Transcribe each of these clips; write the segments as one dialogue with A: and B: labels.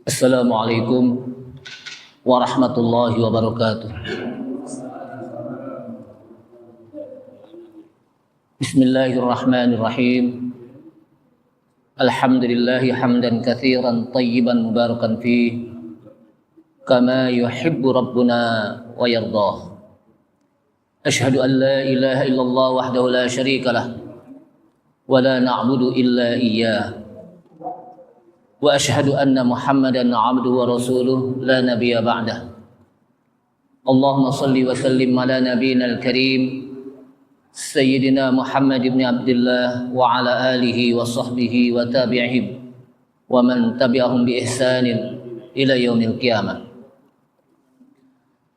A: Assalamualaikum warahmatullahi wabarakatuh. Bismillahirrahmanirrahim. Alhamdulillahi hamdan katsiran tayyiban mubarakan fihi kama yuhibbu rabbuna wa yardah. Asyhadu an la ilaha illallah wahdahu la syarika lah wa la na'budu illa iyyah. Wa asyhadu anna Muhammadan 'abduhu wa rasuluh la nabiyya ba'dah. Allahumma shalli wa sallim ala nabiyyina al-karim Sayyidina Muhammad ibn Abdullah wa ala alihi wa sahbihi wa tabi'ihim wa man tabi'ahum bi ihsanin ila yaumil qiyamah.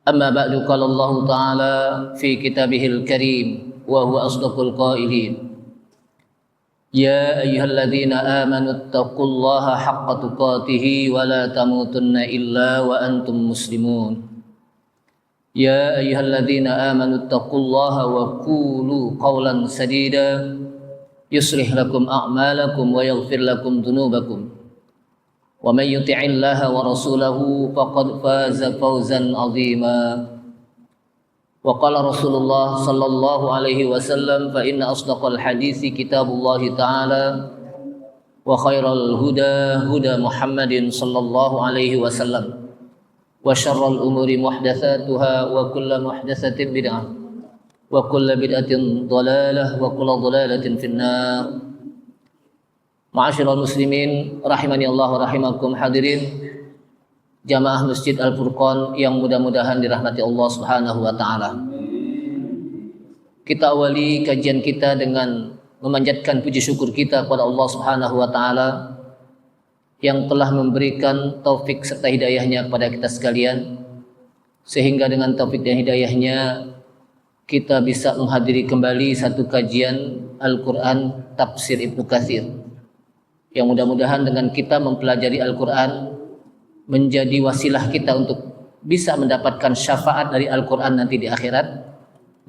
A: Amma ba'du, qala Allah ta'ala fi kitabihil karim wa huwa asdaqul qailin. Ya ayyuhalladzina amanu taqullaha haqqa tuqatih wa la tamutunna illa wa antum muslimun. Ya ayyuhalladzina amanu taqullaha wa qulu qawlan sadida yuslih lakum a'malakum wa yaghfir lakum dhunubakum. Wa may yuti'illaha wa rasulahu faqad faza fawzan 'azima. Wa qala Rasulullah sallallahu alaihi wasallam fa inna asdaqal haditsi kitabullah ta'ala wa khairal huda huda Muhammadin sallallahu alaihi wasallam wa syarrul umuri muhdatsatuha wa kullu muhdatsatin bid'ah wa kullu bid'atin dhalalah wa kullu dhalalatin finnar. Ma'asyiral muslimin rahimani Allah wa rahimakum, hadirin jamaah Masjid Al-Furqan yang mudah-mudahan dirahmati Allah Subhanahu wa taala. Kita awali kajian kita dengan memanjatkan puji syukur kita kepada Allah Subhanahu wa taala yang telah memberikan taufik serta hidayahnya kepada kita sekalian, sehingga dengan taufik dan hidayahnya kita bisa menghadiri kembali satu kajian Al-Quran Tafsir Ibnu Katsir, yang mudah-mudahan dengan kita mempelajari Al-Quran menjadi wasilah kita untuk bisa mendapatkan syafaat dari Al-Quran nanti di akhirat,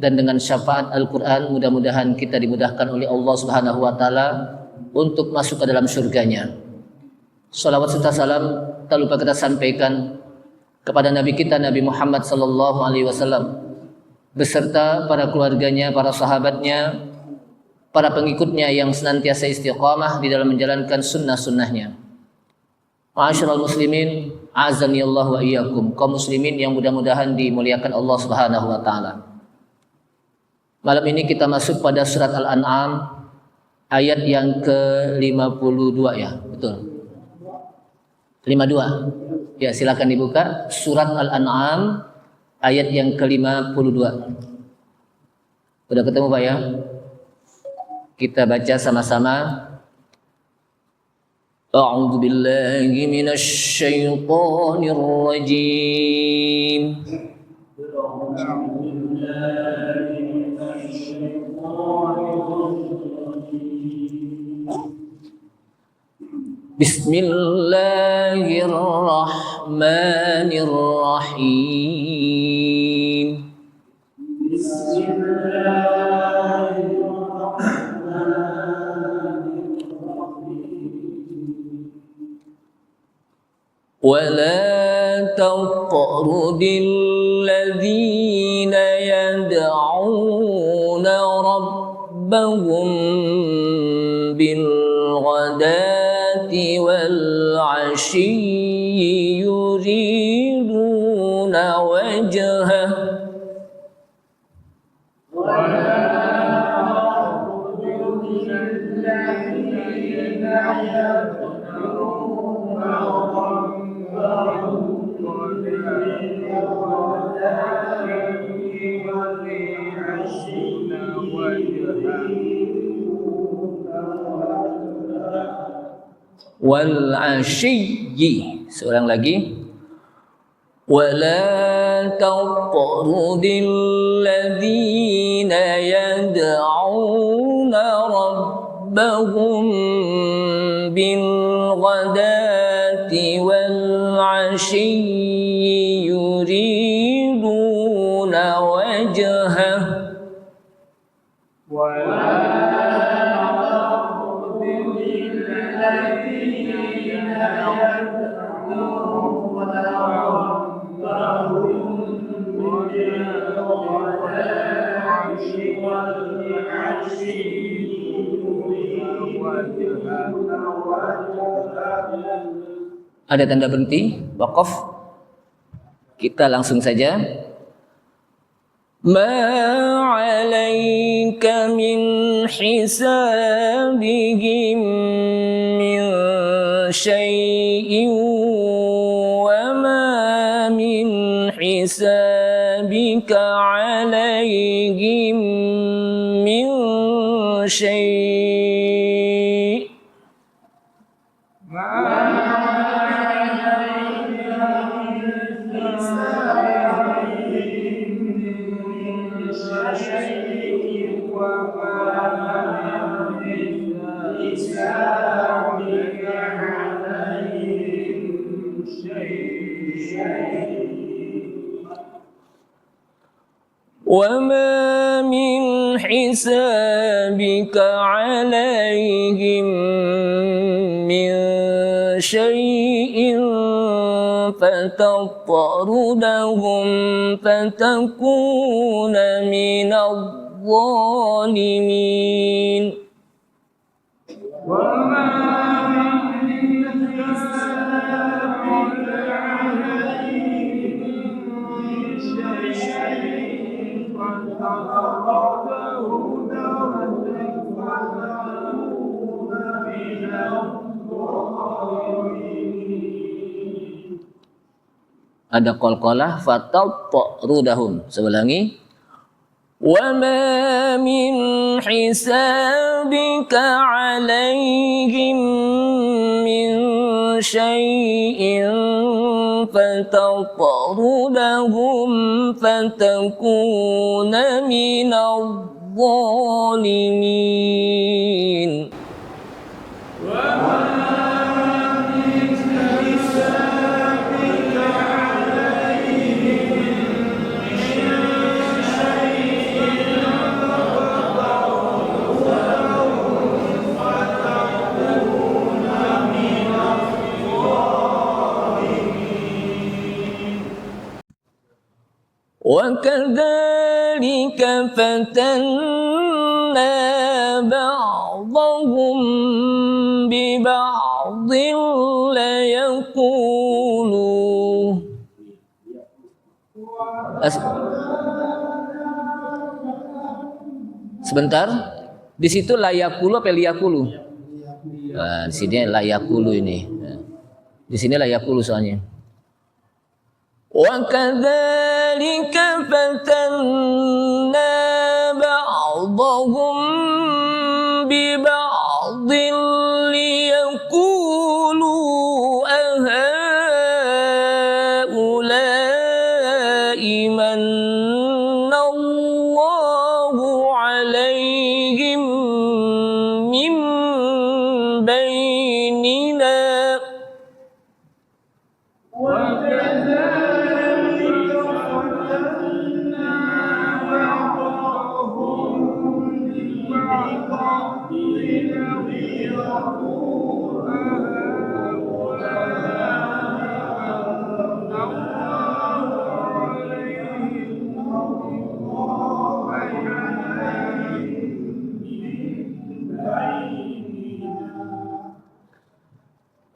A: dan dengan syafaat Al-Quran mudah-mudahan kita dimudahkan oleh Allah Subhanahu wa taala untuk masuk ke dalam surganya. Salawat serta salam tak lupa kita sampaikan kepada Nabi kita Nabi Muhammad sallallahu alaihi wasallam beserta para keluarganya, para sahabatnya, para pengikutnya yang senantiasa istiqamah di dalam menjalankan sunnah-sunnahnya. Ma'asyiral muslimin, azani Allah wa iyyakum, kaum muslimin yang mudah-mudahan dimuliakan Allah Subhanahu wa taala. Malam ini kita masuk pada surat Al-An'am ayat yang ke-52 ya, betul. 52. Ya, silakan dibuka surat Al-An'am ayat yang ke-52. Sudah ketemu Pak ya? Kita baca sama-sama. A'udzu billahi minasy syaithanir rajim. Bismillahirrahmanirrahim. ولا تطرد الذين يدعون ربهم بالغداة والعشي يريدون وجهه wal ashiyyi. Seorang lagi. Wala taqrudil ladzina yad'una rabbahum bil ghadati wal ashiyyi yuriduna wajhah. Ada tanda berhenti, wakaf. Kita langsung saja. Ma 'alaika min hisabihim min syai'in wa ma min hisabika 'alaihim min syai'. وما من حسابك عليهم من شيء فتطردهم فتكون من الظالمين. Ada qalqalah fatattarudahum. Sebelangi. Wa ma min hisabika alaihim min syai'in fatattarudahum fatakuna minadh dhalimin. وَكَذَلِكَ فَتَنَّا بَعْضَهُمْ بِبَعْضٍ لَيَقُولُوا. Sebentar, di situ layakulu apa liyakulu? Nah, di sini layakulu ini. Di sini layakulu soalnya. وَكَذَلِكَ فَتَنَّا بَعْضَهُمْ بِبَعْضٍ لِيَقُولُوا أَهَؤُلَاءِ مَنَّ اللَّهُ عَلَيْهِمْ مِنْ بَيْنِنَا.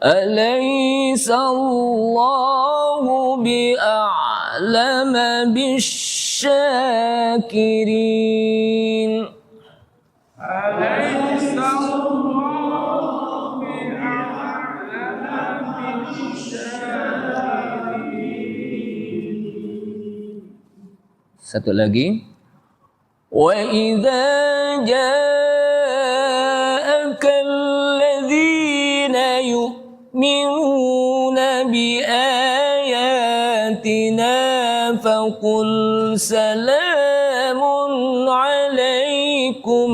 A: أليس الله بأعلم بالشاكرين. أليس الله بأعلم بالشاكرين. Satu lagi. وَإِذَا جَاءَكَ الَّذِينَ يُؤْمِنُونَ بِآيَاتِنَا فَقُلْ سَلَامٌ عَلَيْكُمْ.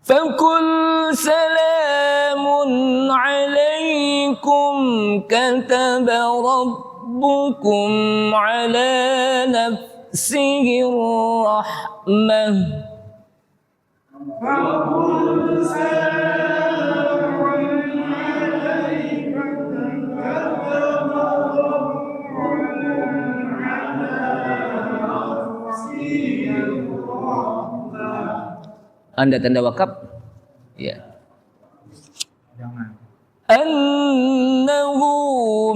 B: فقل سلام عليكم كتب ربكم على نفسه الرحمة
A: Anda tanda wakaf? Ya.
B: Annahu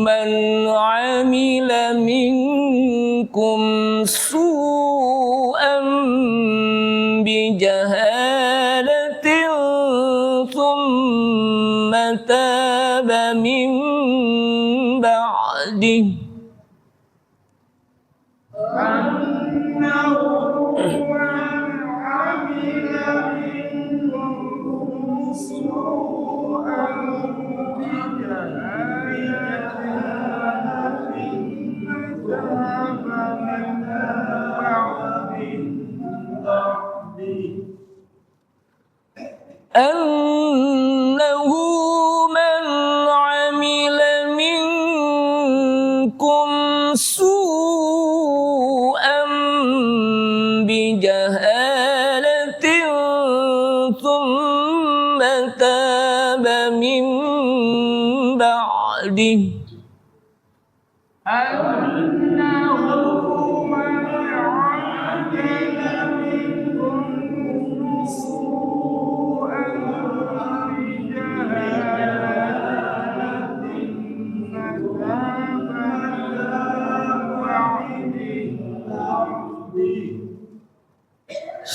B: man amila minkum su'an bijahalatin thumma taba min ba'dih أنه من عمل منكم سوءا بجهالة ثم تاب من بعده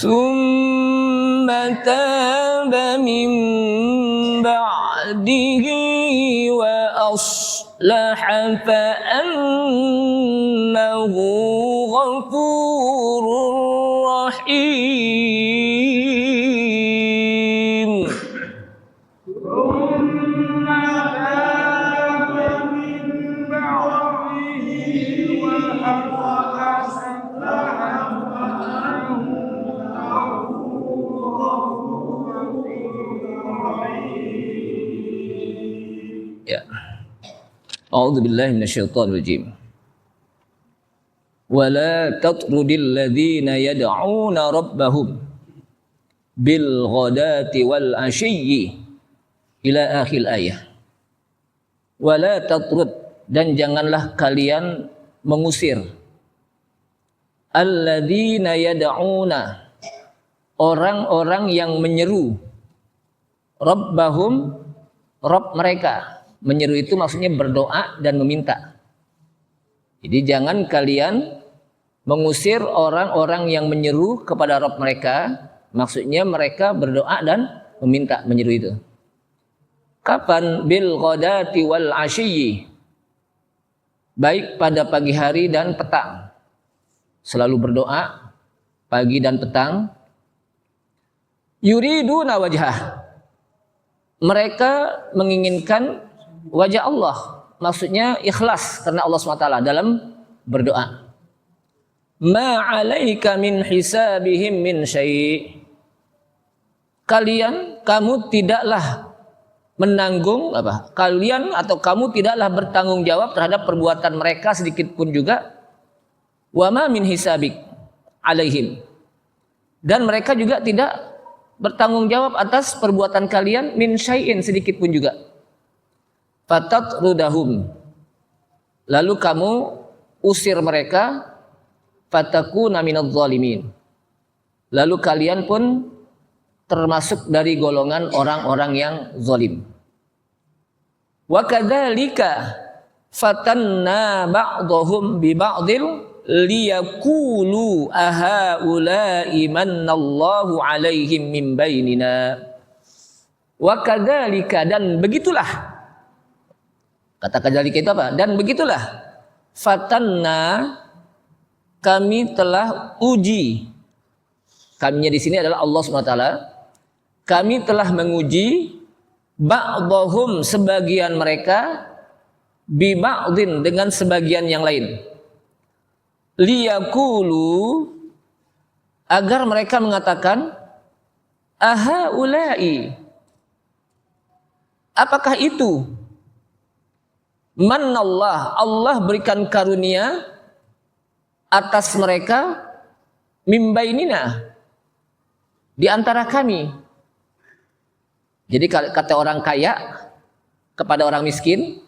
B: ثم تاب من بعده وأصلح فأنه غفور رحيم
A: Ya. A'udzubillahi minasyaitonir rajim. Wala tatrudil ladzina yad'una rabbahum bil ghadati wal ashiyyi ila akhir ayah. Wala tatrud, dan janganlah kalian mengusir alladzina yad'una, orang-orang yang menyeru rabbahum, Rabb mereka. Menyeru itu maksudnya berdoa dan meminta. Jadi jangan kalian mengusir orang-orang yang menyeru kepada Rabb mereka. Maksudnya mereka berdoa dan meminta, menyeru itu. Kapan? Bil ghadati wal ashiyyi, baik pada pagi hari dan petang. Selalu berdoa pagi dan petang. Yuriduna wajhah, mereka menginginkan wajah Allah, maksudnya ikhlas karena Allah SWT dalam berdoa. Ma 'alaika min hisabihim min syai', kamu tidaklah menanggung kamu tidaklah bertanggung jawab terhadap perbuatan mereka sedikit pun juga. Wa ma min hisabik 'alaihim, dan mereka juga tidak bertanggung jawab atas perbuatan kalian min syai'in, sedikit pun juga. Fatatrudahum, lalu kamu usir mereka. Fatakuna minadh dhalimin, lalu kalian pun termasuk dari golongan orang-orang yang zalim. Wa kadzalika fatanna ba'dahum bi ba'dil liyaqulu ahaula'i manallahu 'alaihim min bainina. Wa kadzalika, dan begitulah. Kata kadzalika itu apa? Dan begitulah. Fatanna, kami telah uji. Kaminya di sini adalah Allah SWT. Kami telah menguji ba'dahum, sebagian mereka, bi ba'din, dengan sebagian yang lain. Liyaqulu, agar mereka mengatakan ahaulai, apakah itu manallah, Allah berikan karunia atas mereka, mimbainina, di antara kami. Jadi kata orang kaya kepada orang miskin,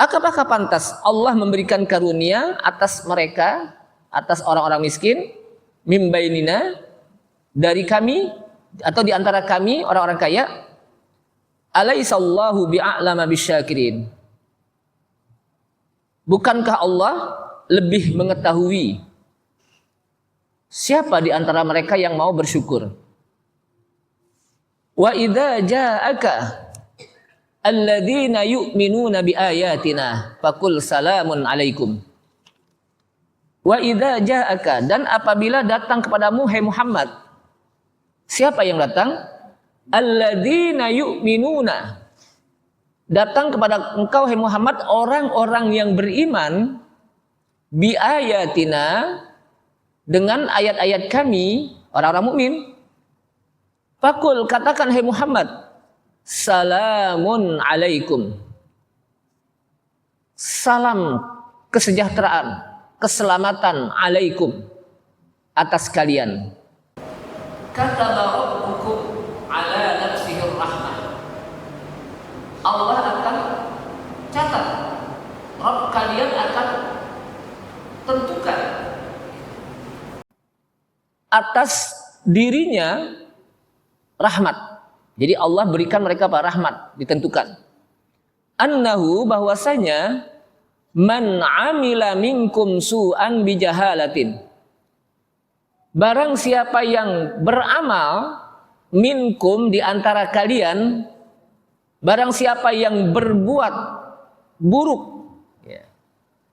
A: apakah pantas Allah memberikan karunia atas mereka, atas orang-orang miskin, mimbainina, dari kami atau di antara kami orang-orang kaya? Alaisallahu bi'a'lama bisyakirin. Bukankah Allah lebih mengetahui siapa di antara mereka yang mau bersyukur? Wa idza ja'aka alladzina yu'minuna biayatina faqul salamun alaikum. Wa idza ja'aka, dan apabila datang kepadamu hai Muhammad, siapa yang datang? Alladzina yu'minuna, datang kepada engkau hai Muhammad orang-orang yang beriman biayatina, dengan ayat-ayat kami, orang-orang mukmin. Fakul, katakan hai Muhammad, salamun alaikum, salam kesejahteraan, keselamatan alaikum, atas kalian. Kataba rabbukum ala nafsihi rahmah, Allah akan catat, Rabb kalian akan tentukan atas dirinya rahmat. Jadi Allah berikan mereka rahmat, ditentukan. Annahu, bahwasanya, man amila minkum su'an bijahalatin, barang siapa yang beramal, minkum, di antara kalian, barang siapa yang berbuat buruk,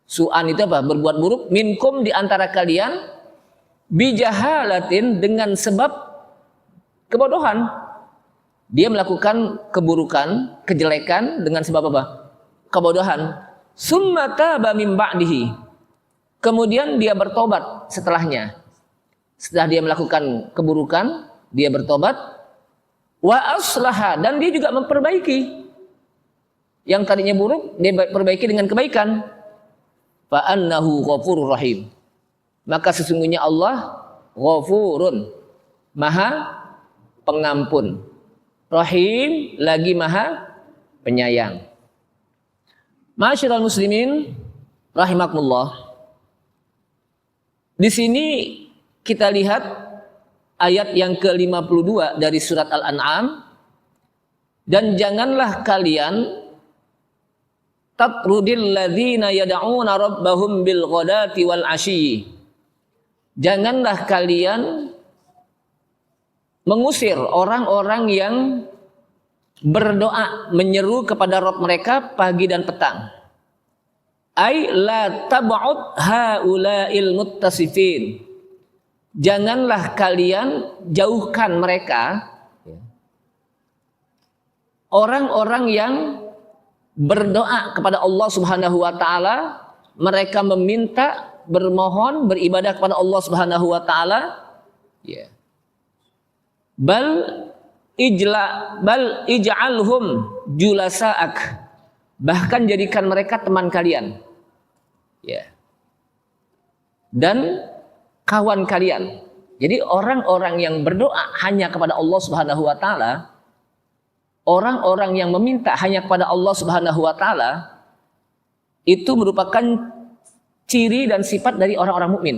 A: su'an itu apa? Berbuat buruk, minkum, di antara kalian, bijahalatin, dengan sebab kebodohan. Dia melakukan keburukan, kejelekan dengan sebab apa? Kebodohan. Summa taba min ba'dihi, kemudian dia bertobat setelahnya. Setelah dia melakukan keburukan, dia bertobat. Wa aslaha, dan dia juga memperbaiki. Yang tadinya buruk, dia perbaiki dengan kebaikan. Fa annahu ghafurur rahim, maka sesungguhnya Allah ghafurun, maha pengampun, rahim, lagi maha penyayang. Ma'asyiral muslimin rahimakumullah. Di sini kita lihat ayat yang ke-52 dari surat Al-An'am. Dan janganlah kalian tatrudil ladzina yad'una rabbahum bil ghadati wal 'ashyi, janganlah kalian mengusir orang-orang yang berdoa, menyeru kepada Rabb mereka pagi dan petang. Ai la tab'ud haula'il muttasifin, janganlah kalian jauhkan mereka, orang-orang yang berdoa kepada Allah Subhanahu wa taala, mereka meminta, bermohon, beribadah kepada Allah Subhanahu wa taala, bal ij'alhum julasa'ak, bahkan jadikan mereka teman kalian, dan kawan kalian. Jadi orang-orang yang berdoa hanya kepada Allah Subhanahu wa taala, orang-orang yang meminta hanya kepada Allah Subhanahu wa taala, itu merupakan ciri dan sifat dari orang-orang mukmin.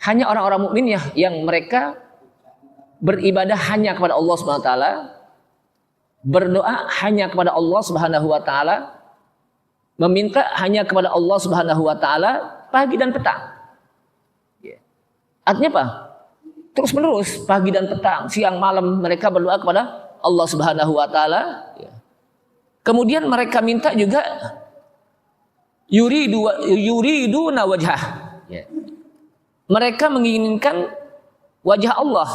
A: Hanya orang-orang mukmin yang mereka beribadah hanya kepada Allah Subhanahu wa taala, berdoa hanya kepada Allah Subhanahu wa taala, meminta hanya kepada Allah Subhanahu wa taala pagi dan petang. Artinya apa? Terus menerus, pagi dan petang, siang malam mereka berdoa kepada Allah Subhanahu wa taala. Kemudian mereka minta juga yuriduna wajhah. Mereka menginginkan wajah Allah.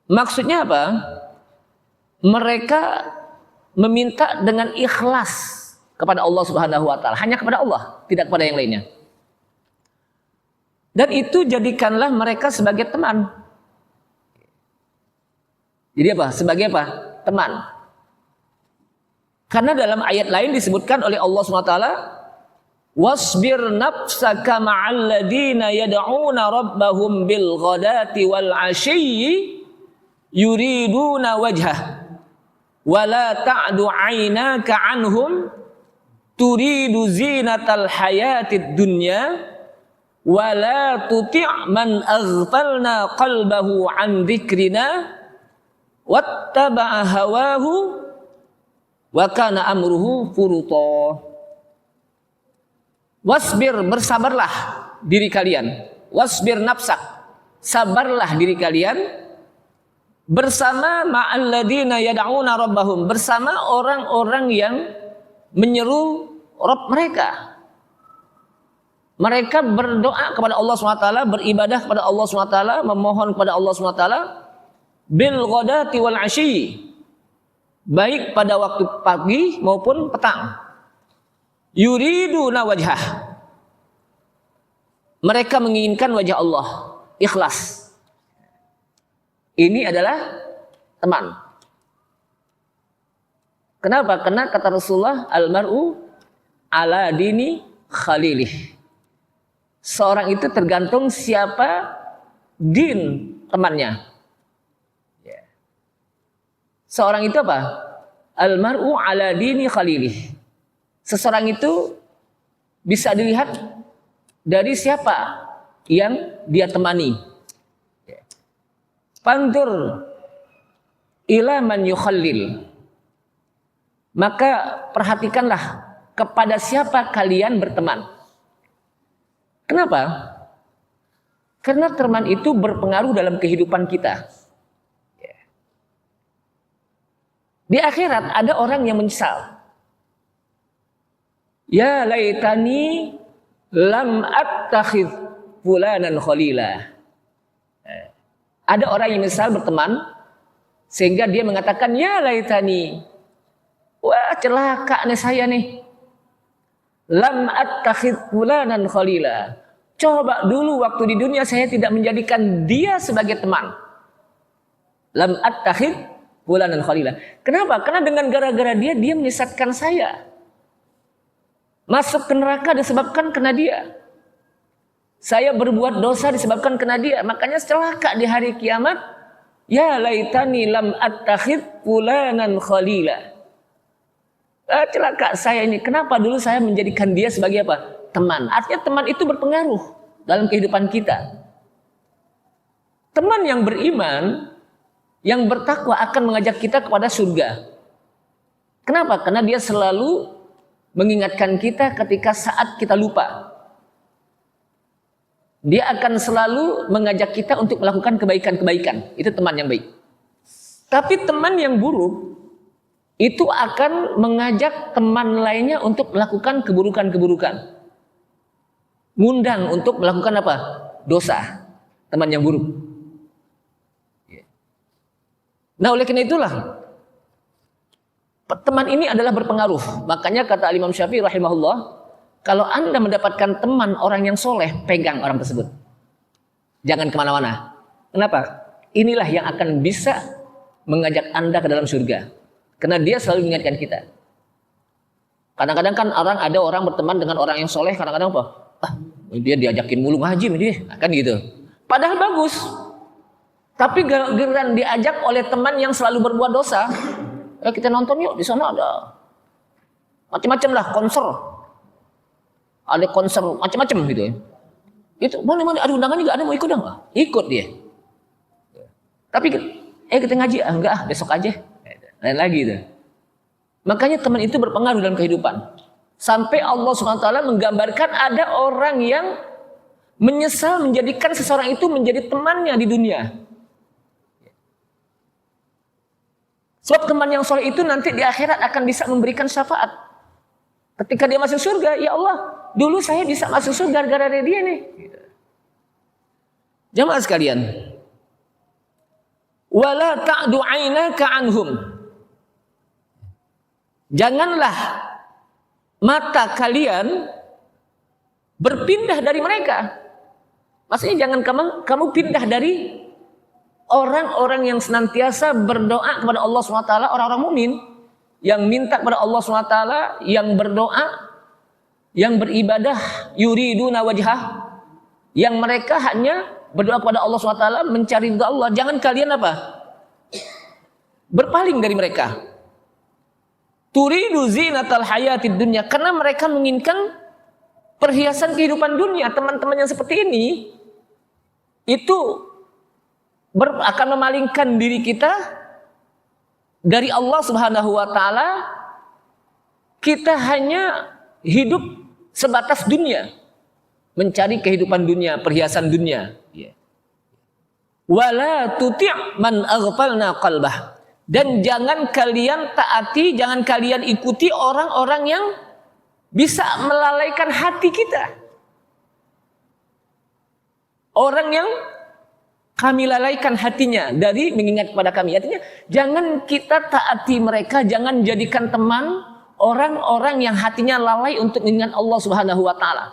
A: Maksudnya apa? Mereka meminta dengan ikhlas kepada Allah Subhanahu wa taala, hanya kepada Allah, tidak kepada yang lainnya. Dan itu jadikanlah mereka sebagai teman. Jadi apa? Sebagai apa? Teman. Karena dalam ayat lain disebutkan oleh Allah SWT, wasbir nafsaka ma'al ladina yad'una rabbahum bil ghadati wal 'ashiyyi yuriduna wajhah wa la ta'du 'ainaka 'anhum turidu zinatal hayatid dunya wa la tuti' man aghfalna qalbahu 'an dzikrina wattaba'a hawahu wa kana amruhu furuta. Wasbir, bersabarlah diri kalian. Wasbir nafsak, sabarlah diri kalian bersama ma'alladina yad'una rabbahum, bersama orang-orang yang menyeru Rabb mereka. Mereka berdoa kepada Allah SWT, beribadah kepada Allah SWT, memohon kepada Allah SWT bil ghadati wal 'ashyi, baik pada waktu pagi maupun petang. Yuriduna wajhah, mereka menginginkan wajah Allah, ikhlas. Ini adalah teman. Kenapa? Karena kata Rasulullah, al-mar'u ala dini khalilih. Seorang itu tergantung siapa din temannya. Seorang itu apa? Al-mar'u ala dini khalilih. Seseorang itu bisa dilihat dari siapa yang dia temani. Pantur ila man yukhallil. Maka perhatikanlah kepada siapa kalian berteman. Kenapa? Karena teman itu berpengaruh dalam kehidupan kita. Di akhirat ada orang yang menyesal. Ya laitani lam attakhidh fulanan khalila. Ada orang yang menyesal berteman sehingga dia mengatakan ya laitani, wah celaka nih saya nih. Lam attakhidh fulanan khalila. Coba dulu waktu di dunia saya tidak menjadikan dia sebagai teman. Lam attakhidh fulanan khalila. Kenapa? Karena dengan gara-gara dia menyesatkan saya. Masuk ke neraka disebabkan kena dia. Saya berbuat dosa disebabkan kena dia. Makanya celaka di hari kiamat. Ya laitani lam attakhidh fulanan khalila. Celaka saya ini. Kenapa dulu saya menjadikan dia sebagai apa? Teman. Artinya teman itu berpengaruh dalam kehidupan kita. Teman yang beriman, yang bertakwa akan mengajak kita kepada surga. Kenapa? Karena dia selalu mengingatkan kita ketika saat kita lupa. Dia akan selalu mengajak kita untuk melakukan kebaikan-kebaikan. Itu teman yang baik. Tapi teman yang buruk itu akan mengajak teman lainnya untuk melakukan keburukan-keburukan. Ngundang untuk melakukan apa? Dosa. Teman yang buruk. Nah, oleh karena itulah teman ini adalah berpengaruh. Makanya kata Imam Syafi'i rahimahullah, kalau Anda mendapatkan teman orang yang soleh, pegang orang tersebut. Jangan kemana-mana. Kenapa? Inilah yang akan bisa mengajak Anda ke dalam surga. Karena dia selalu mengingatkan kita. Kadang-kadang kan ada orang berteman dengan orang yang soleh, kadang-kadang apa? Dia diajakin mulu ngaji, dia kan gitu. Padahal bagus. Tapi giliran diajak oleh teman yang selalu berbuat dosa, kita nonton yuk, di sana ada macam-macam lah konser, ada konser macam-macam gitu ya. Itu boleh, ada undangan juga, ada mau ikut enggak? Ikut dia. Tapi kita ngaji, enggak, besok aja. Lain lagi itu. Makanya teman itu berpengaruh dalam kehidupan. Sampai Allah SWT menggambarkan ada orang yang menyesal menjadikan seseorang itu menjadi temannya di dunia. Sebab teman yang soleh itu nanti di akhirat akan bisa memberikan syafaat. Ketika dia masuk surga, ya Allah, dulu saya bisa masuk surga gara-gara dia nih. Jamaah sekalian, wala ta'du 'ainaka 'anhum. Janganlah mata kalian berpindah dari mereka. Maksudnya jangan kamu pindah dari orang-orang yang senantiasa berdoa kepada Allah SWT, orang-orang mukmin yang minta kepada Allah SWT, yang berdoa, yang beribadah, yuriduna wajhah, yang mereka hanya berdoa kepada Allah SWT, mencari ridha Allah. Jangan kalian apa? Berpaling dari mereka. Turidu zinatal hayatid dunya, karena mereka menginginkan perhiasan kehidupan dunia. Teman-teman yang seperti ini itu akan memalingkan diri kita dari Allah Subhanahu wa taala. Kita hanya hidup sebatas dunia, mencari kehidupan dunia, perhiasan dunia. Wala tuti' man aghfalna qalbah. Dan jangan kalian taati, jangan kalian ikuti orang-orang yang bisa melalaikan hati kita. Orang yang kami lalaikan hatinya dari mengingat kepada kami. Artinya jangan kita taati mereka, jangan jadikan teman orang-orang yang hatinya lalai untuk mengingat Allah Subhanahu wa taala.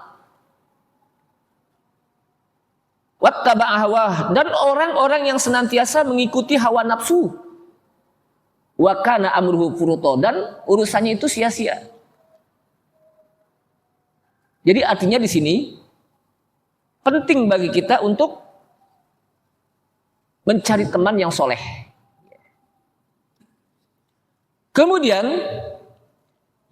A: Wattaba'a hawah, dan orang-orang yang senantiasa mengikuti hawa nafsu. Wa kana amruhu furuta, dan urusannya itu sia-sia. Jadi artinya di sini penting bagi kita untuk mencari teman yang soleh. Kemudian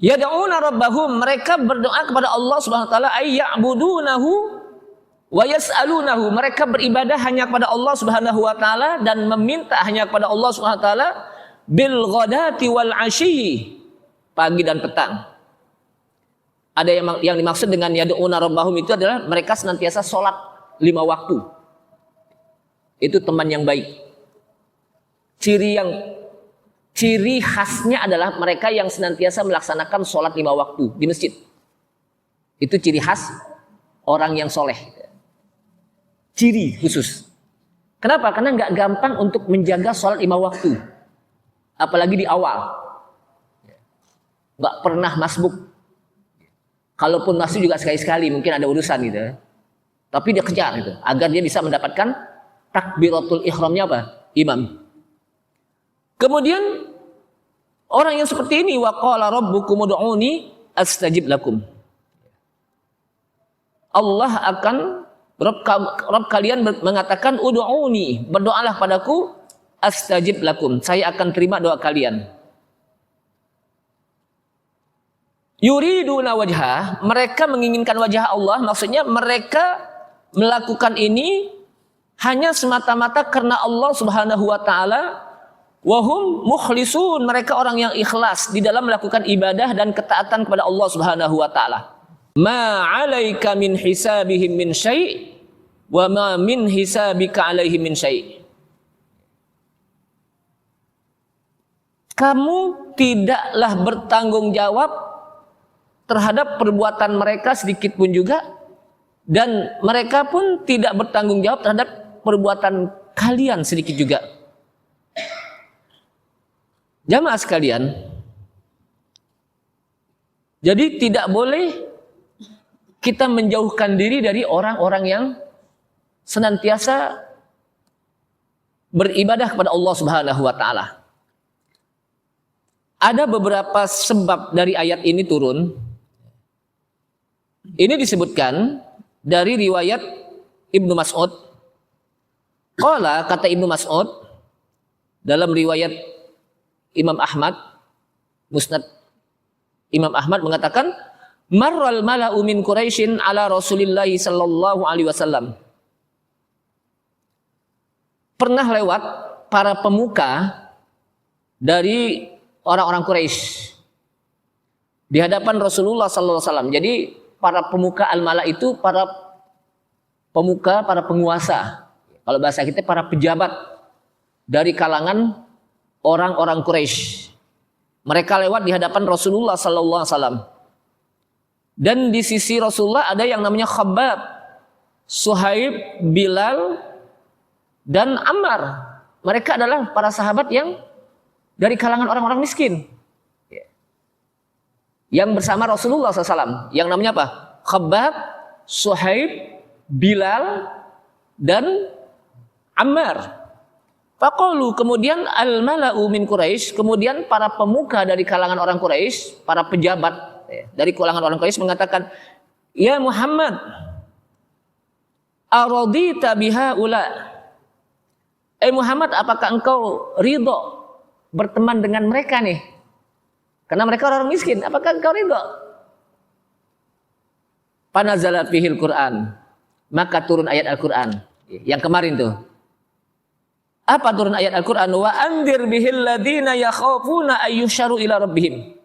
A: yad'una rabbahum, mereka berdoa kepada Allah Subhanahu wa taala, ayya'budunahu wa yas'alunahu, mereka beribadah hanya kepada Allah Subhanahu wa taala dan meminta hanya kepada Allah Subhanahu wa taala bil ghadati wal 'ashyi, pagi dan petang. Ada yang dimaksud dengan yad'una rabbahum itu adalah mereka senantiasa sholat 5 waktu. Itu teman yang baik. Ciri khasnya adalah mereka yang senantiasa melaksanakan sholat 5 waktu di masjid. Itu ciri khas orang yang soleh. Ciri khusus. Kenapa? Karena nggak gampang untuk menjaga sholat 5 waktu. Apalagi di awal. Nggak pernah masbuk. Kalaupun masuk juga sekali-sekali, mungkin ada urusan gitu. Tapi dia kejar gitu, agar dia bisa mendapatkan takbiratul ihramnya apa? Imam. Kemudian orang yang seperti ini, wa qala rabbukum ud'uni astajib lakum. Allah akan Rabb kalian mengatakan ud'uni, berdoalah padaku, astajib lakum, saya akan terima doa kalian. Yuriduna wajhah, mereka menginginkan wajah Allah, maksudnya mereka melakukan ini hanya semata-mata karena Allah Subhanahu wa taala. Wahum mukhlisun, mereka orang yang ikhlas di dalam melakukan ibadah dan ketaatan kepada Allah Subhanahu wa taala. Ma 'alaika min hisabihim min syai' wa ma min hisabika 'alaihim min syai'. Kamu tidaklah bertanggung jawab terhadap perbuatan mereka sedikit pun juga, dan mereka pun tidak bertanggung jawab terhadap perbuatan kalian sedikit juga. Jamaah sekalian, jadi tidak boleh kita menjauhkan diri dari orang-orang yang senantiasa beribadah kepada Allah Subhanahu wa taala. Ada beberapa sebab dari ayat ini turun. Ini disebutkan dari riwayat Ibnu Mas'ud. Qala, kata Ibnu Mas'ud dalam riwayat Imam Ahmad, Musnad Imam Ahmad mengatakan, marral mala'u min Quraisyin ala Rasulillah sallallahu alaihi wasallam. Pernah lewat para pemuka dari orang-orang Quraisy di hadapan Rasulullah sallallahu alaihi wasallam. Jadi para pemuka al-mala itu para pemuka, para penguasa. Kalau bahasa kita para pejabat dari kalangan orang-orang Quraisy. Mereka lewat di hadapan Rasulullah sallallahu alaihi wasallam. Dan di sisi Rasulullah ada yang namanya Khabbab, Suhaib, Bilal, dan Ammar. Mereka adalah para sahabat yang dari kalangan orang-orang miskin. Yang bersama Rasulullah SAW. Yang namanya apa? Khabbab, Suhaib, Bilal, dan Ammar. Faqalu, kemudian al-mala'u min Quraisy, kemudian para pemuka dari kalangan orang Quraisy, para pejabat dari kalangan orang Quraisy mengatakan, "Ya Muhammad, aradita bihaula?" Muhammad, apakah engkau ridho berteman dengan mereka nih? Karena mereka orang miskin, apakah engkau ridho? Panazala fihil Qur'an, maka turun ayat Al-Qur'an yang kemarin tuh. Apa turun ayat Al-Qur'an? Wa anzir bihil ladzina yakhafuna ayyusharu ila rabbihim.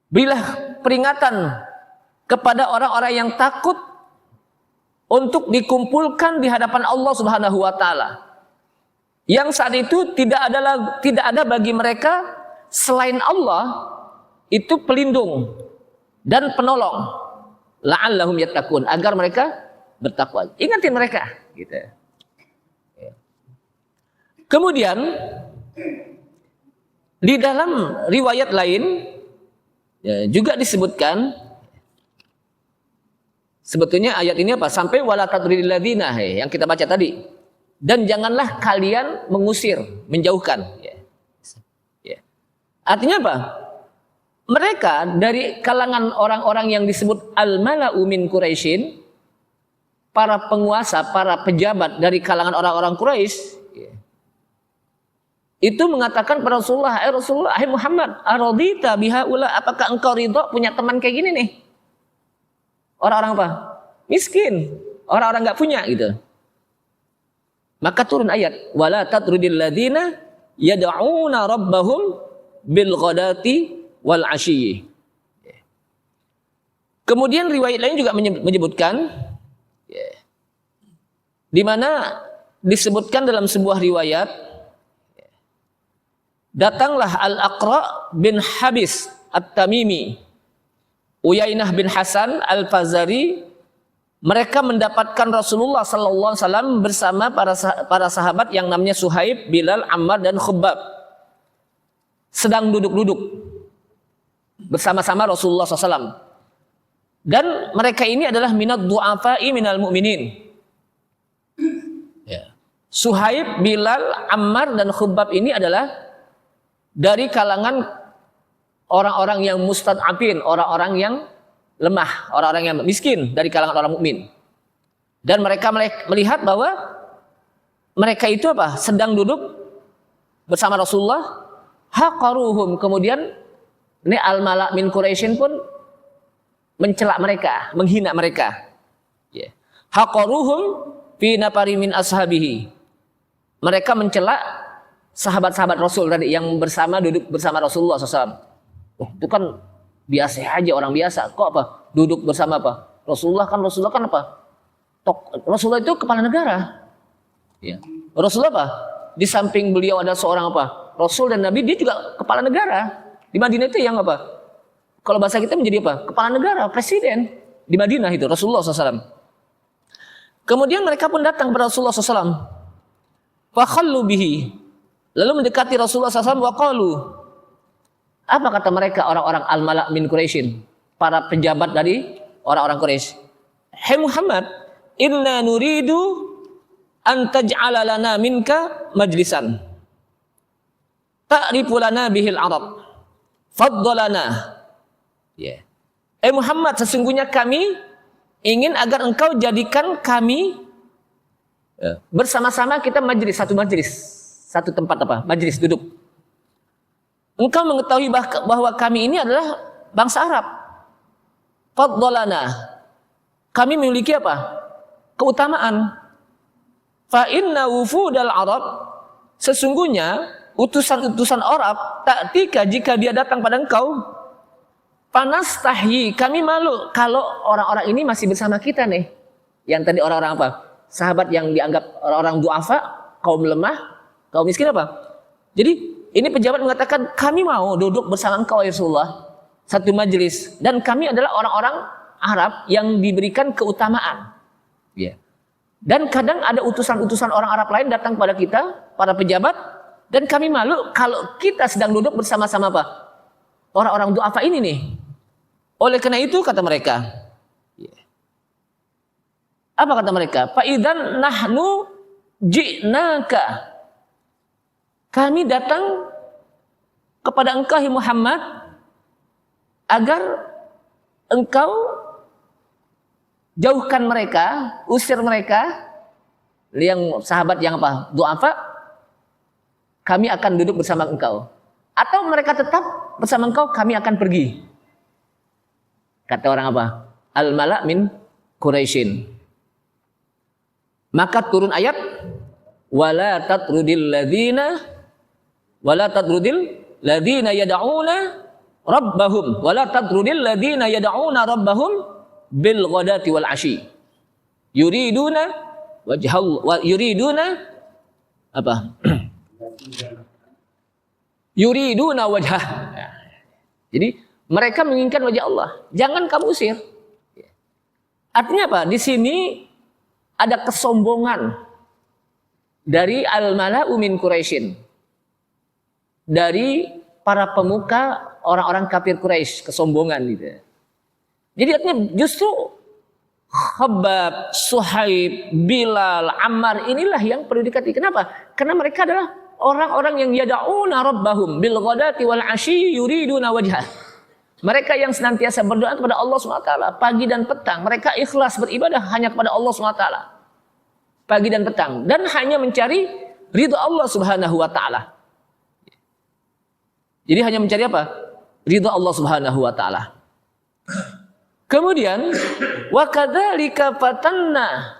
A: Berilah peringatan kepada orang-orang yang takut untuk dikumpulkan di hadapan Allah Subhanahu wa taala. Yang saat itu tidak ada bagi mereka selain Allah itu pelindung dan penolong. La'allahum yattaqun, agar mereka bertakwa. Ingatin mereka gitu. Kemudian di dalam riwayat lain juga disebutkan, sebetulnya ayat ini apa? Sampai wala tadridil ladzina yang kita baca tadi. Dan janganlah kalian mengusir, menjauhkan. Artinya apa? Mereka dari kalangan orang-orang yang disebut al-mala'u min Quraisyin, para penguasa, para pejabat dari kalangan orang-orang Quraisy, itu mengatakan kepada Rasulullah, Rasulullah, Muhammad, aradita bihaula, apakah engkau ridho punya teman kayak gini nih? Orang-orang apa? Miskin, orang-orang nggak punya gitu. Maka turun ayat, wala tatrudil ladzina yad'una rabbahum bil ghadati wal 'ashyi. Kemudian riwayat lain juga menyebutkan di mana disebutkan dalam sebuah riwayat, datanglah Al-Aqra bin Habis At-Tamimi, Uyainah bin Hasan Al-Fazari, mereka mendapatkan Rasulullah sallallahu alaihi wasallam bersama para sahabat yang namanya Suhaib, Bilal, Ammar dan Khubbab sedang duduk-duduk bersama-sama Rasulullah SAW. Dan mereka ini adalah minad du'afa'i minal mu'minin. Suhaib, Bilal, Ammar dan Khubbab ini adalah dari kalangan orang-orang yang mustad'afin, orang-orang yang lemah, orang-orang yang miskin dari kalangan orang mukmin. Dan mereka melihat bahwa mereka itu apa? Sedang duduk bersama Rasulullah. Haqaruhum, kemudian ini al-mala' min Quraisyin pun mencela mereka, menghina mereka. Haqaruhum fi nafari min ashabihi. Mereka mencela sahabat-sahabat Rasul tadi yang duduk bersama Rasulullah SAW. Oh, itu kan biasa aja, orang biasa. Kok apa? Duduk bersama apa? Rasulullah kan apa? Rasulullah itu kepala negara. Rasulullah apa? Di samping beliau ada seorang apa? Rasul dan Nabi, dia juga kepala negara. Di Madinah itu yang apa? Kalau bahasa kita menjadi apa? Kepala negara, presiden. Di Madinah itu, Rasulullah SAW. Kemudian mereka pun datang kepada Rasulullah SAW. Fakhallu bihi. Lalu mendekati Rasulullah SAW. Waqalu. Apa kata mereka orang-orang al-mala' min Quraisyin? Para pejabat dari orang-orang Quraisy. Hai Muhammad, inna nuridu an taj'ala lana minka majlisan ta'rifu lana bihil arab faddalana. Muhammad, sesungguhnya kami ingin agar engkau jadikan kami bersama-sama kita majlis, satu tempat apa? Majlis duduk. Engkau mengetahui bahwa kami ini adalah bangsa Arab. Faddalana. Kami memiliki apa? Keutamaan. Fa inna wufudal Arab, sesungguhnya utusan-utusan Arab, ta'tika, jika dia datang pada engkau, panastahyi, kami malu kalau orang-orang ini masih bersama kita nih. Yang tadi orang-orang apa? Sahabat yang dianggap orang-orang du'afa, kaum lemah, kaum miskin apa? Jadi ini pejabat mengatakan, kami mau duduk bersama engkau ya Rasulullah, satu majelis, dan kami adalah orang-orang Arab yang diberikan keutamaan. Dan kadang ada utusan-utusan orang Arab lain datang kepada kita, para pejabat, dan kami malu kalau kita sedang duduk bersama-sama apa? Orang-orang du'afa ini nih. Oleh karena itu kata mereka, Apa kata mereka? Fa idzan nahnu ji'naka. Kami datang kepada engkau Muhammad agar engkau jauhkan mereka, usir mereka, yang sahabat yang apa? Du'afa, kami akan duduk bersama engkau. Atau mereka tetap bersama engkau, kami akan pergi. Kata orang apa? Al-mala' min Quraisyin. Maka turun ayat wala tatrudil ladzina yad'una rabbahum bil ghadati wal ashi yuriduna apa? Yuriduna wajhah. Jadi mereka menginginkan wajah Allah. Jangan kamu usir. Artinya apa? Di sini ada kesombongan dari al-mala'u min Quraisyin. Dari para pemuka orang-orang kafir Quraisy, kesombongan gitu. Jadi artinya justru Khabbab, Suhaib, Bilal, Ammar inilah yang perlu dikatakan. Kenapa? Karena mereka adalah orang-orang yang yada'una rabbahum bil ghadati wal ashi yuriduna wajhah. Mereka yang senantiasa berdoa kepada Allah SWT pagi dan petang. Mereka ikhlas beribadah hanya kepada Allah SWT pagi dan petang, dan hanya mencari ridha Allah Subhanahu wa taala. Jadi hanya mencari apa? Ridha Allah Subhanahu wa taala. Kemudian wa kadzalika fatanna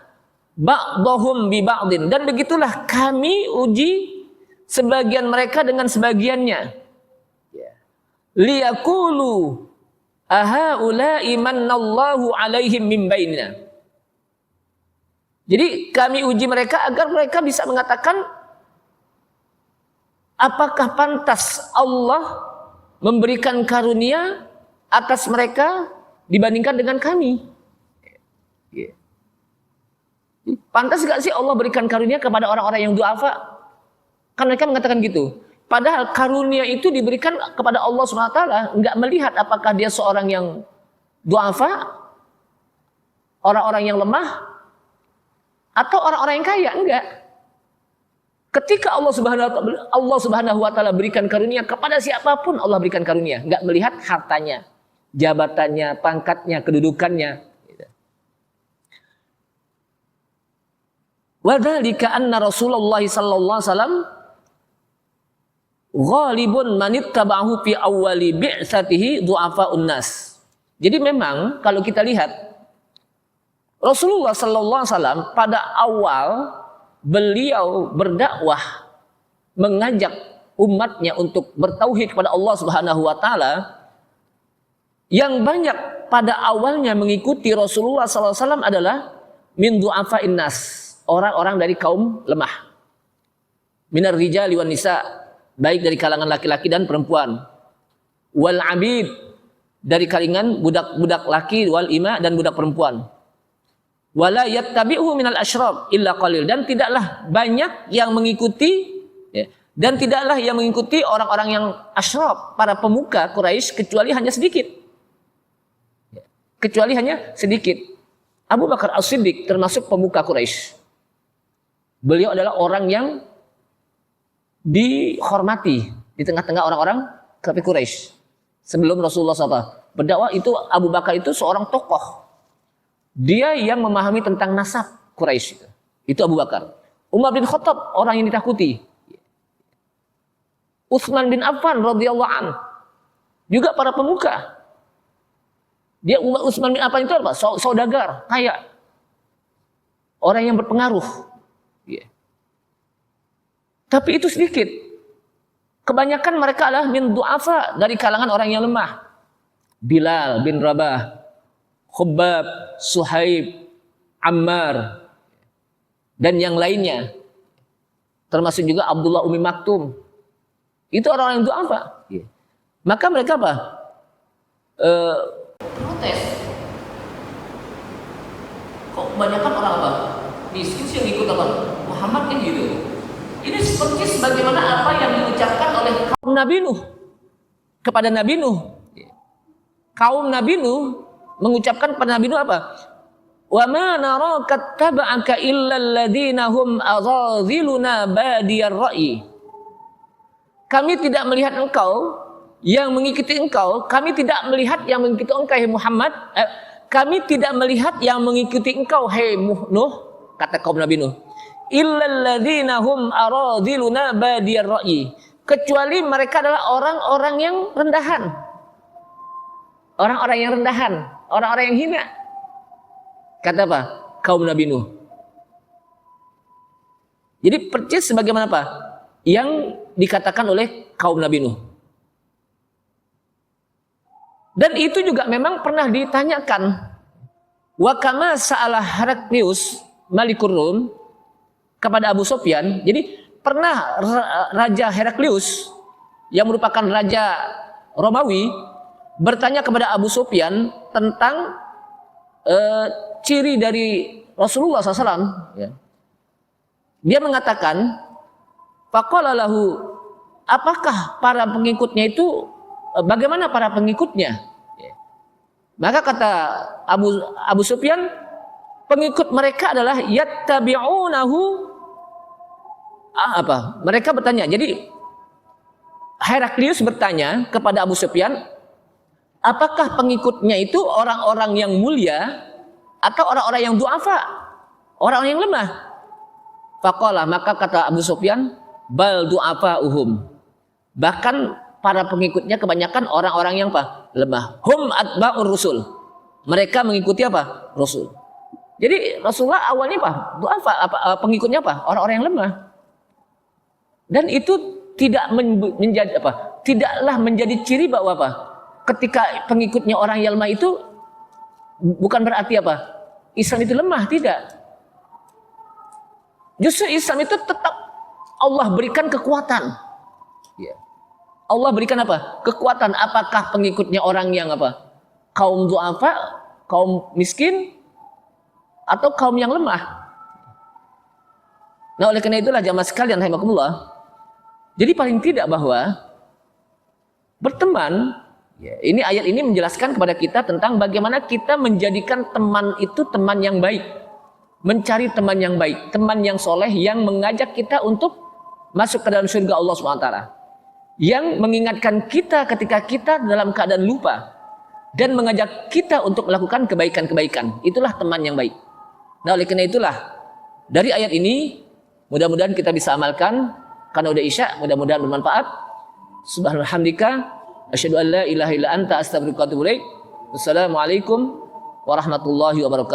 A: ba'dahum bi ba'din, dan begitulah kami uji sebagian mereka dengan sebagiannya. Liyaqulu ahaula'i manallahu alaihim min bainina. Jadi kami uji mereka agar mereka bisa mengatakan apakah pantas Allah memberikan karunia atas mereka dibandingkan dengan kami. Pantas gak sih Allah berikan karunia kepada orang-orang yang du'afa? Kan mereka mengatakan gitu. Padahal karunia itu diberikan kepada Allah SWT, nggak melihat apakah dia seorang yang du'afa, orang-orang yang lemah, atau orang-orang yang kaya. Enggak. Ketika Allah Subhanahu wa taala berikan karunia kepada siapapun, Allah berikan karunia, nggak melihat hartanya, jabatannya, pangkatnya, kedudukannya. Wa dzalika anna Rasulullah sallallahu alaihi wasallam ghalibun man ittaba'ahu fi awwali bi'tsatihi du'afa'un nas. Jadi memang kalau kita lihat Rasulullah sallallahu alaihi wasallam pada awal beliau berdakwah mengajak umatnya untuk bertauhid kepada Allah Subhanahu wa taala, yang banyak pada awalnya mengikuti Rasulullah sallallahu alaihi wasallam adalah min du'afa'in nas, orang-orang dari kaum lemah. Minar rijali wan nisa, baik dari kalangan laki-laki dan perempuan. Wal abid, dari kalangan budak-budak laki, wal ima, dan budak perempuan. Wala yattabi'uhu minal asyrab illa qalil, dan tidaklah banyak yang mengikuti, ya, dan tidaklah yang mengikuti orang-orang yang asyrab, para pemuka Quraisy, kecuali hanya sedikit. Kecuali hanya sedikit. Abu Bakar As-Siddiq termasuk pemuka Quraisy. Beliau adalah orang yang dihormati di tengah-tengah orang-orang kafir Quraisy. Sebelum Rasulullah SAW berdakwah, itu Abu Bakar itu seorang tokoh. Dia yang memahami tentang nasab Quraisy. Itu Abu Bakar. Umar bin Khattab, orang yang ditakuti. Utsman bin Affan radhiyallahu an, juga para pemuka. Utsman bin Affan itu apa? Saudagar, kaya. Orang yang berpengaruh. Tapi itu sedikit. Kebanyakan mereka adalah min du'afa, dari kalangan orang yang lemah. Bilal bin Rabah, Khabbab, Suhaib, Ammar, dan yang lainnya. Termasuk juga Abdullah Umi Maktum. Itu orang-orang yang du'afa. Maka mereka apa? Protes. Kok kebanyakan orang apa? Miskin sih yang ikut apa? Muhammad kan gitu. Ini seperti sebagaimana apa yang diucapkan oleh kaum Nabi Nuh kepada Nabi Nuh. Kaum Nabi Nuh mengucapkan kepada Nabi Nuh apa? Wa ma naraka taba'aka illa alladziina hum aghadhiluna badiyar ra'yi. Kami tidak melihat engkau yang mengikuti engkau, kami tidak melihat yang mengikuti engkau hai Muhammad, kami tidak melihat yang mengikuti engkau hai Nuh, kata kaum Nabi Nuh. Illa alladziina hum aghadhiluna badiyar ra'yi. Kecuali mereka adalah orang-orang yang rendahan. Orang-orang yang rendahan, orang-orang yang hina. Kata apa? Kaum Nabi Nuh. Jadi persis sebagaimana apa? Yang dikatakan oleh kaum Nabi Nuh. Dan itu juga memang pernah ditanyakan. Wa kama sa'ala Heraklius Malikur Rum kepada Abu Sufyan. Jadi pernah Raja Heraklius yang merupakan raja Romawi bertanya kepada Abu Sufyan tentang ciri dari Rasulullah SAW. Ya. Dia mengatakan, faqala lahu, apakah para pengikutnya itu, bagaimana para pengikutnya? Ya. Maka kata Abu Sufyan, pengikut mereka adalah yattabi'unahu, mereka bertanya. Jadi Heraklius bertanya kepada Abu Sufyan, apakah pengikutnya itu orang-orang yang mulia atau orang-orang yang du'afa, orang-orang yang lemah? Faqala, maka kata Abu Sufyan, bal du'afa'uhum. Bahkan para pengikutnya kebanyakan orang-orang yang apa? Lemah. Hum atba'ur rusul. Mereka mengikuti apa? Rasul. Jadi Rasulullah awalnya apa? Du'afa, pengikutnya apa? Orang-orang yang lemah. Dan itu tidak menjadi apa? Tidaklah menjadi ciri bahwa apa? Ketika pengikutnya orang yang lemah itu bukan berarti apa? Islam itu lemah, tidak. Justru Islam itu tetap Allah berikan kekuatan. Ya. Allah berikan apa? Kekuatan. Apakah pengikutnya orang yang apa? Kaum du'afa, kaum miskin, atau kaum yang lemah? Nah, oleh karena itulah jamaah sekalian rahimakumullah. Jadi paling tidak bahwa berteman, ya, ini ayat ini menjelaskan kepada kita tentang bagaimana kita menjadikan teman itu teman yang baik. Mencari teman yang baik, teman yang soleh, yang mengajak kita untuk masuk ke dalam surga Allah SWT. Yang mengingatkan kita ketika kita dalam keadaan lupa. Dan mengajak kita untuk melakukan kebaikan-kebaikan. Itulah teman yang baik. Nah, oleh karena itulah, dari ayat ini, mudah-mudahan kita bisa amalkan. Karena udah isya, mudah-mudahan bermanfaat. Subhanalhamdika. Asyhadu an la ilaha illa anta astaghfiruka wa atubu ilaik. Wassalamualaikum warahmatullahi wabarakatuh.